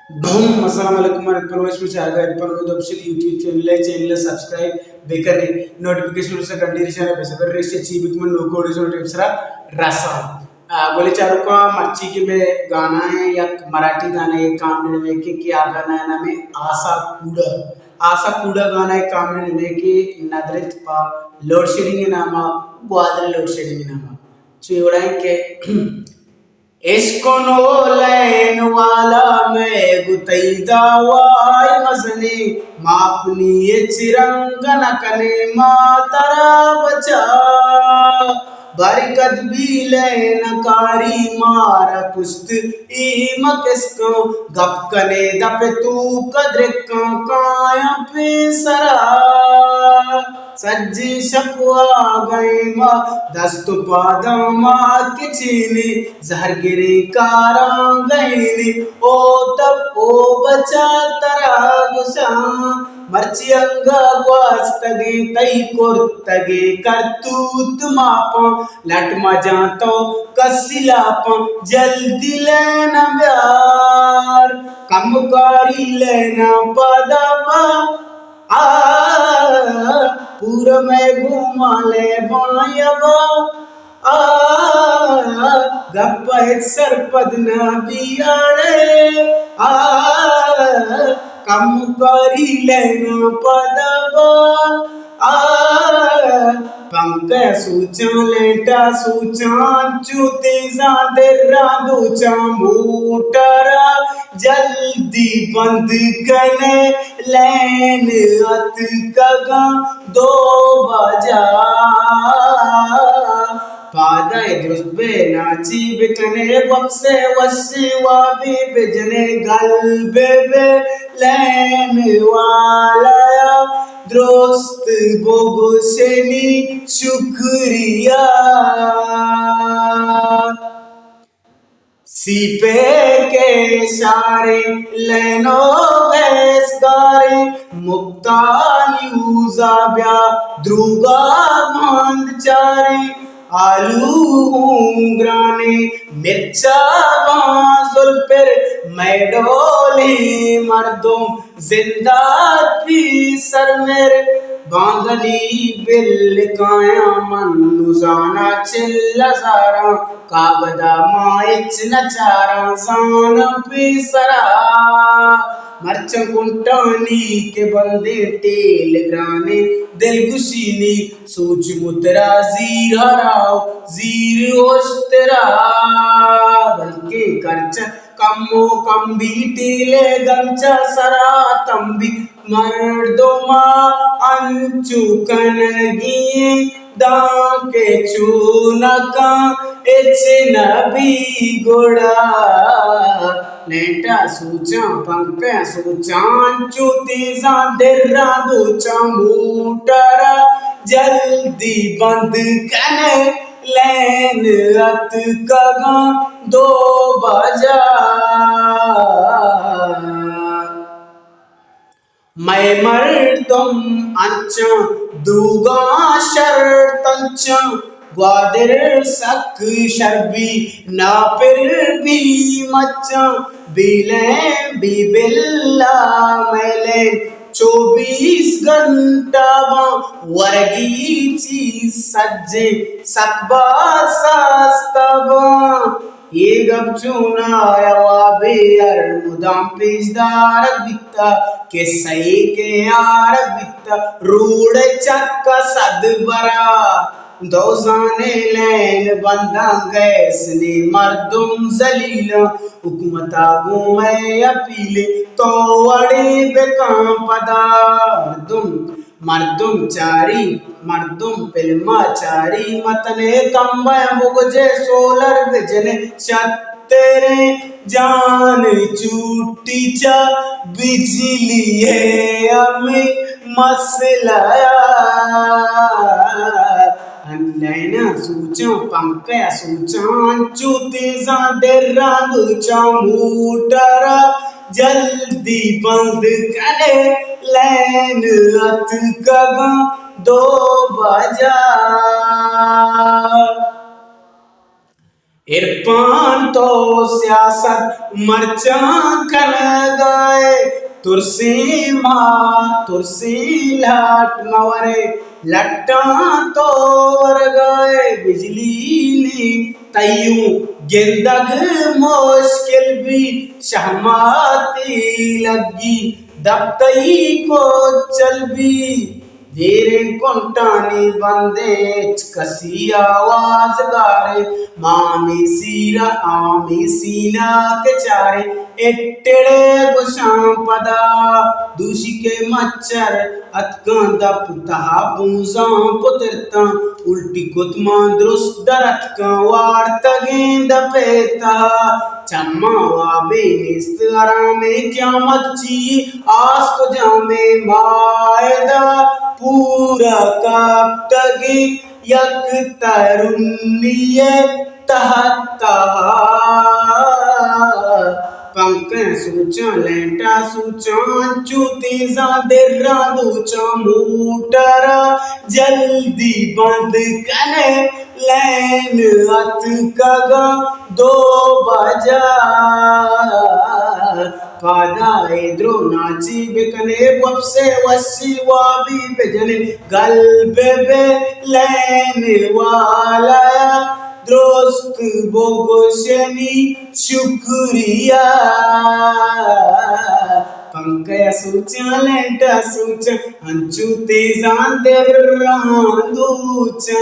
Boom, Assalamualaikum warahmatullahi wabarakatuh. Official YouTube channel subscribe bekane notification usa gandiri share besabar reste chi bikman no code so tips rasa बोले चारों का मर्ची के में गाना है या मराठी गाना है कामने में के क्या गाना है ना में आशा कूड़ा गाना है कामने में के नदरित पा लोड शेडिंग नामा ग्वादर लोड शेडिंग नामा चिवड़ा के इसको नो लैन वाला मैं गुतैदा वाई मसने मापनी ये चिरंगन कने मातरा बचा बरकत भी लैन कारी मारा कुस्त ईम किसको गप कने दप तू कद्र काया पे सरा सज्जी शकुआ गए माँ दस्तु पादमा किचीनी जहर गिरी कारा गईनी ओ तब ओ बचा तरा गुसा मर्ची अंगा ग्वास्तगे तई कोर्तगे करतूत मापा लट मजा तो कसिलाप जल्दी लेना प्यार कम कारी लेना पदमा आ पूरा में घुमा ले बायबा आ गप्पा सरपद न बियाड़े आ कम करी लेना पदबा आ पंक सूचा लेटा सूचा चूते जादे रादूचा मोटरा जल्दी बंद कने लैन अत कगा दो बजा पादाय दुष्बे नाची बिकने बक्से वसी वाबी बिजने गल बेबे लैन वाला दोस्त बोगोसेनी शुक्रिया सीपे के सारे लेनो बेसगारे मुक्ता न्यूज़ाब्या द्रुगा मांडचारे आलू ग्राने मिर्चा बांसुल पर मैडोली मर्दों जिंदा भी सर मेरे बांधनी बिल काया मनुजाना चिल्ला सारा कागदा माइच नचारा जान पिसरा मर्च कुंटानी के बंदे टेल ग्राने दिल गुशीनी सोच मुतरा जीर हराओ जीर ओस्तरा बल्कि खर्च कमो कम भी टीले गमचा सरा तंबी मर्दोमा अंचु कनगी दाके चूनका इच नबी गोड़ा लेटा सूचा पंक सूचा चूती जादेरा दूचा मोटरा जल्दी बंद कने लैन अत कगा दो बजा मैं मर्दम अंचा दूगा शर्तंचा ग्वादर सक शर्बी ना फिर भी मच्चा बिले बिबिल्ला मैले 24 घंटा वर्गी चीज सज्जे सकबा सास्तबा ये गप चुनाया बेयर मुदाम पेजदार बित्ता के सही के यार बित्ता रूड चक्का सदबरा दोजाने लैन बंदा गैसने मर्दुम जलीला हुकूमता घूमे अपीले तो अड़े बेकाम पदा मर्दुम चारी मर्दुम फिल्मा चारी मतने कंबे मुगजे सोलर बिजने तेरे जान चूटी चा बिजली है हमें मसला नैना सूचा पंक सूचा चूती जादेरा दूचा मोटरा जल्दी बंद करे लैन अत कगा दो बजा इरफान तो सियासत मर्चा कनगा तुरसी माँ तुरसी लाट मवरे लट्टा तो वर गए बिजली ने तयू गेंदग मुश्किल भी शहमाती लगी दबतई को चल भी धीरे कुंटानी बंदे कसी आवाज गारे आमी सीना के चारे एट्टेड़े गुशां पदा दूषी के मच्छर अतका दप तहा पूसा पुत्रता उल्टी कुतमा दुरुस्त दरत का वार तगेंद पेता चम्मा वाबे निस्त आरामे क्यामत ची आस को जामे मायदा पूरा काप्तगी यक तरुणिये तहता पंक सूचा लेंटा सूचा चूती देरा दूचा मूटरा जल्दी बंद कने लैन हथ कगा 2 बजा पादा इद्रो नाची बिकने बपसे वसी वाबी बेजने गल बेबे लेने वाला दोस्त बोगोशनी शुक्रिया पंकया सूचा लेंटा सूचा अंचू तेजान तेरा दूचा।